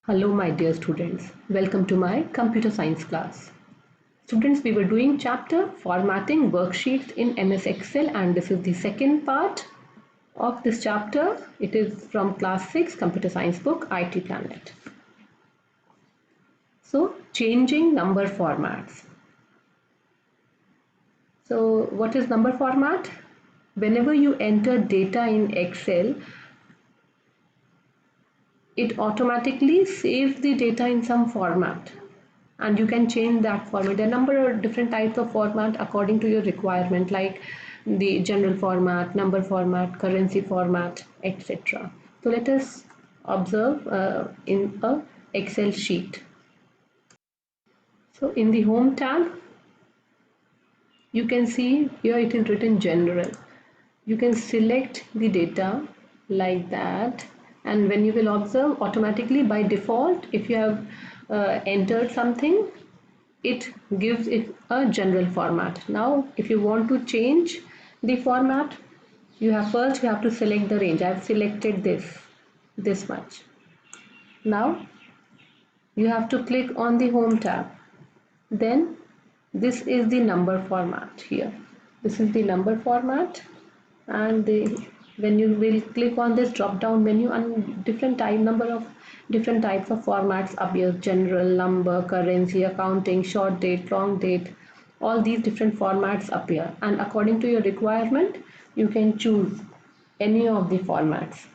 Hello my dear students, welcome to my computer science class. Students, we were doing chapter formatting worksheets in MS Excel and this is the second part of this chapter. It is from class 6 computer science book IT Planet. So changing number formats. So what is number format? Whenever you enter data in Excel, it automatically saves the data in some format and you can change that format. There are a number of different types of format according to your requirement, like the general format, number format, currency format, etc. So let us observe in a Excel sheet. So in the home tab, you can see here it is written general. You can select the data like that, and when you will observe, automatically by default, if you have entered something, it gives it a general format. Now if you want to change the format, you have to select the range. I have selected this much. Now you have to click on the home tab. Then this is the number format here. This is the number format, and when you will click on this drop down menu, and different types of formats appear: general, number, currency, accounting, short date, long date. All these different formats appear, and according to your requirement you can choose any of the formats.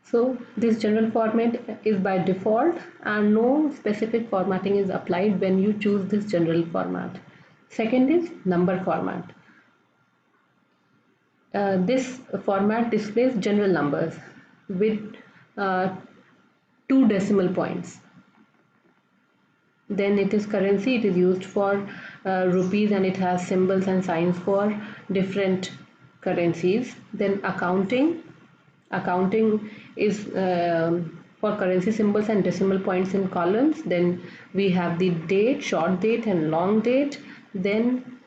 So this general format is by default and no specific formatting is applied when you choose this general format. Second is number format. This format displays general numbers with 2 decimal points. Then it is currency. It is used for rupees and it has symbols and signs for different currencies. Then accounting is for currency symbols and decimal points in columns. Then we have the date, short date and long date. Then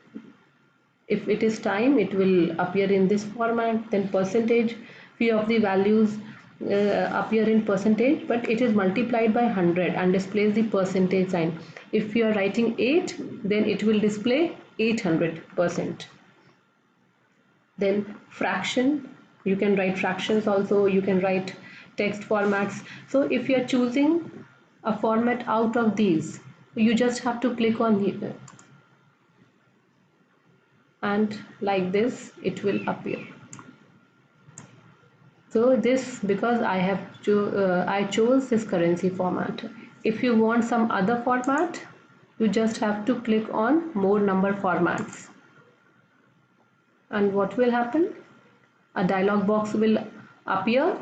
if it is time, it will appear in this format. Then percentage, few of the values appear in percentage, but it is multiplied by 100 and displays the percentage sign. If you are writing 8, then it will display 800%. Then fraction, you can write fractions also, you can write text formats. So if you are choosing a format out of these, you just have to click on here and like this it will appear. So this, because I chose this currency format. If you want some other format, you just have to click on more number formats, and what will happen? A dialog box will appear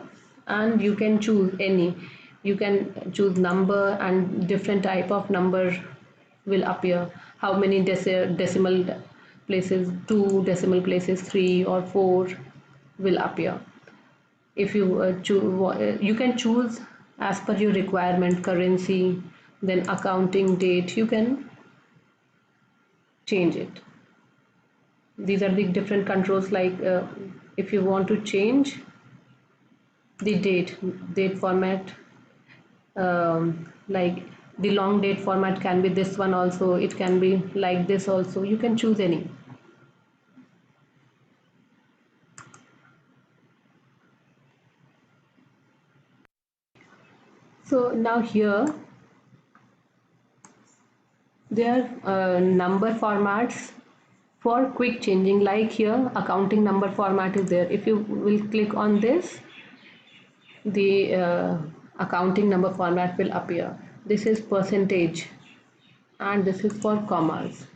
and you can choose any. You can choose number and different type of number will appear. How many decimal places, 2 decimal places, 3 or 4 will appear. If you you can choose as per your requirement, currency, then accounting, date, you can change it. These are the different controls, like if you want to change the date format, like the long date format can be this one also, it can be like this also, you can choose any. So now here there are number formats for quick changing, like here accounting number format is there. If you will click on this, the accounting number format will appear. This is percentage and this is for commas.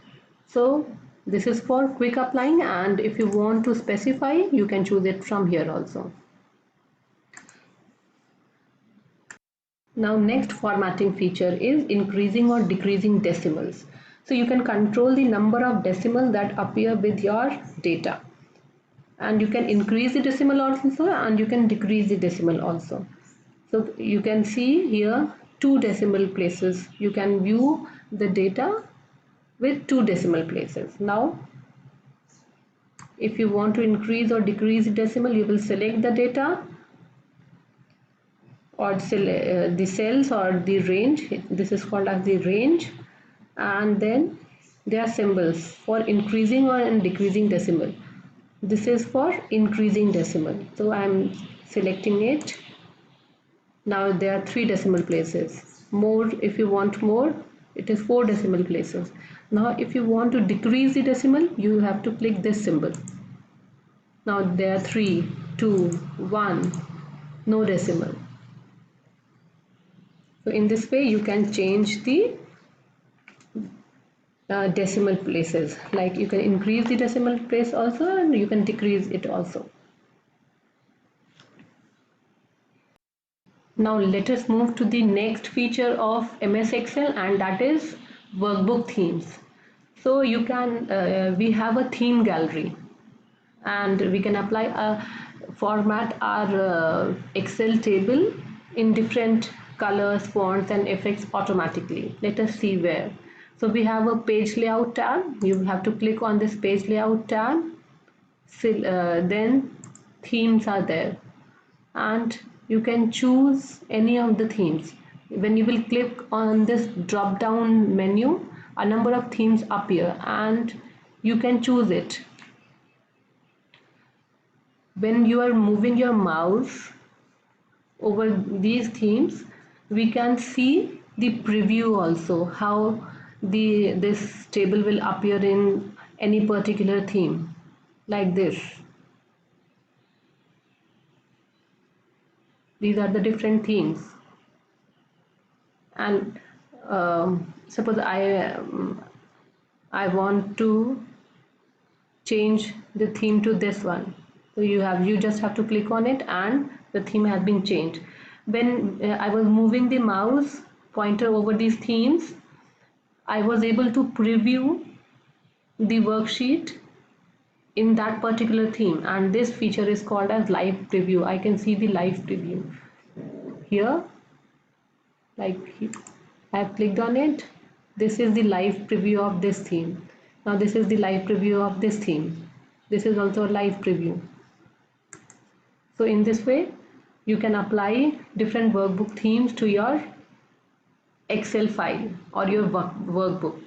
So this is for quick applying, and if you want to specify, you can choose it from here also. Now next formatting feature is increasing or decreasing decimals. So you can control the number of decimals that appear with your data, and you can increase the decimal also and you can decrease the decimal also. So you can see here 2 decimal places. You can view the data with 2 decimal places. Now If you want to increase or decrease decimal, you will select the data or the cells or the range. This is called as the range, and then there are symbols for increasing or decreasing decimal. This is for increasing decimal, so I'm selecting it. Now there are 3 decimal places. More, if you want more, it is 4 decimal places. Now if you want to decrease the decimal, you have to click this symbol. Now there are 3, 2, 1, no decimal. So in this way you can change the decimal places. Like you can increase the decimal place also, and you can decrease it also. Now let us move to the next feature of MS Excel, and that is workbook themes. So you can we have a theme gallery, and we can apply a format our Excel table in different colors, fonts and effects automatically. Let us see where. So we have a page layout tab. You have to click on this page layout tab. Then themes are there, and you can choose any of the themes. When you will click on this drop down menu, a number of themes appear and you can choose it. When you are moving your mouse over these themes, we can see the preview also, how this table will appear in any particular theme, like this. These are the different themes, and suppose I want to change the theme to this one. So you just have to click on it and the theme has been changed. When I was moving the mouse pointer over these themes, I was able to preview the worksheet in that particular theme, and this feature is called as live preview. I can see the live preview here, like I have clicked on it. This is the live preview of this theme. Now this is the live preview of this theme. This is also a live preview. So in this way you can apply different workbook themes to your Excel file or your workbook.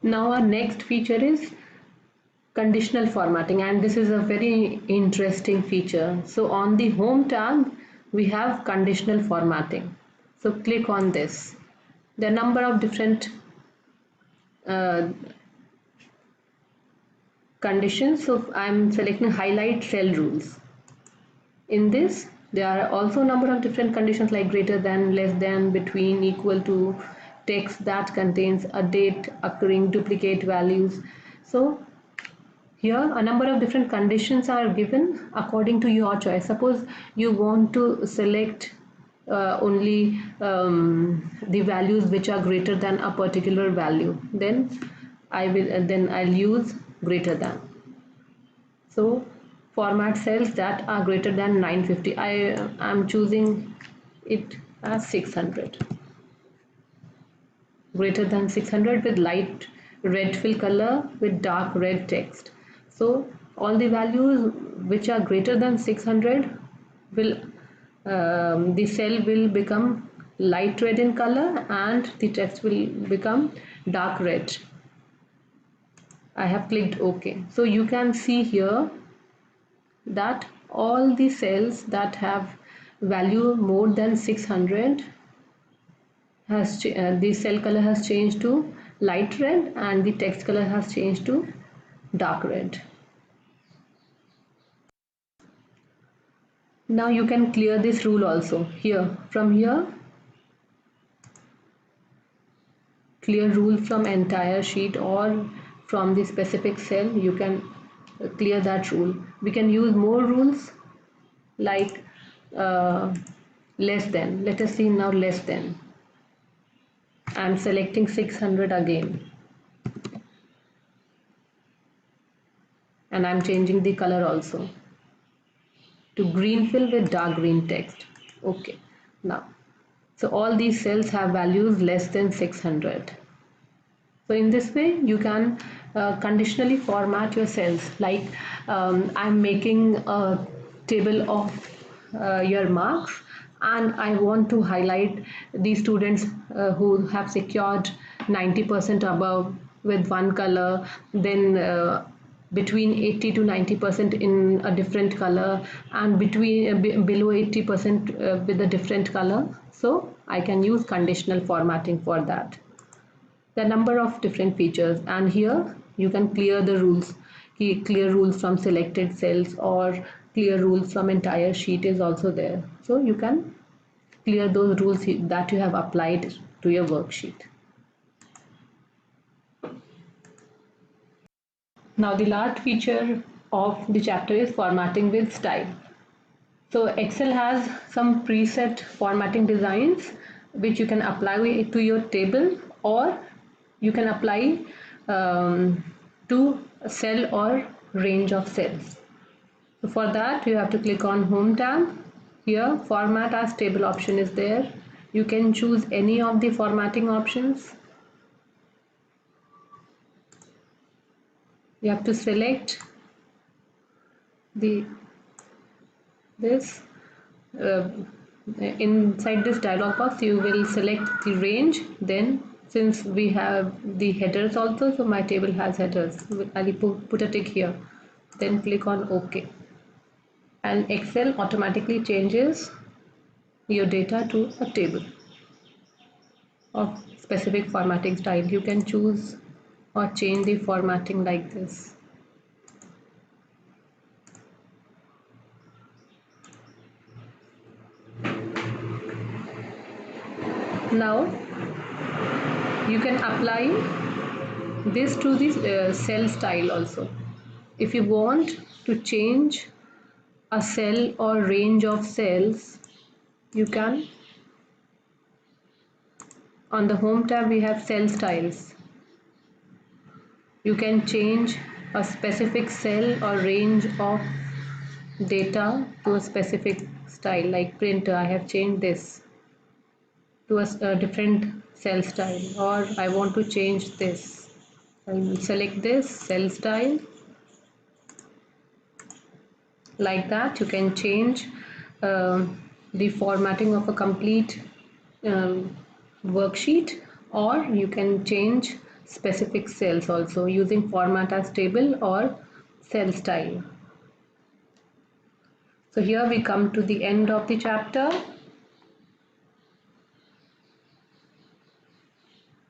Now our next feature is conditional formatting, and this is a very interesting feature. So on the home tab we have conditional formatting. So click on this. There are a number of different conditions. So I'm selecting highlight cell rules. In this there are also a number of different conditions like greater than, less than, between, equal to, text that contains a date, occurring, duplicate values. So here a number of different conditions are given according to your choice. Suppose you want to select only the values which are greater than a particular value, then I'll use greater than. So format cells that are greater than 950. I am choosing it as 600. Greater than 600 with light red fill color with dark red text. So all the values which are greater than 600 will the cell will become light red in color and the text will become dark red. I have clicked OK. So you can see here that all the cells that have value more than 600 has the cell color has changed to light red and the text color has changed to dark red. Now you can clear this rule also here. From here, clear rule from entire sheet or from the specific cell, you can clear that rule. We can use more rules like less than. Let us see now less than. I'm selecting 600 again and I'm changing the color also to green fill with dark green text. Okay. Now, so all these cells have values less than 600. So in this way, you can conditionally format your cells. Like I'm making a table of your marks, and I want to highlight the students who have secured 90% above with one color, then between 80 to 90% in a different color, and between below 80% with a different color. So I can use conditional formatting for that. The number of different features, and here you can clear the rules. Clear rules from selected cells or clear rules from entire sheet is also there, so you can clear those rules that you have applied to your worksheet. Now the last feature of the chapter is formatting with style. So Excel has some preset formatting designs which you can apply to your table, or you can apply to a cell or range of cells. So for that you have to click on Home tab. Here Format as Table option is there. You can choose any of the formatting options. You have to select this. Uh, Inside this dialog box you will select the range. Then since we have the headers also, so my table has headers, I'll put a tick here, then click on OK, and Excel automatically changes your data to a table of specific formatting style. You can choose or change the formatting like this. Now you can apply this to the cell style also. If you want to change a cell or range of cells, you can. On the Home tab we have cell styles. You can change a specific cell or range of data to a specific style, like printer. I have changed this to a different cell style, or I want to change this. I will select this cell style. Like that you can change the formatting of a complete worksheet, or you can change specific cells also using Format as Table or cell style. So here we come to the end of the chapter.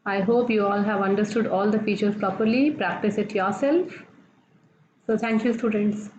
I hope you all have understood all the features properly. Practice it yourself. So thank you, students.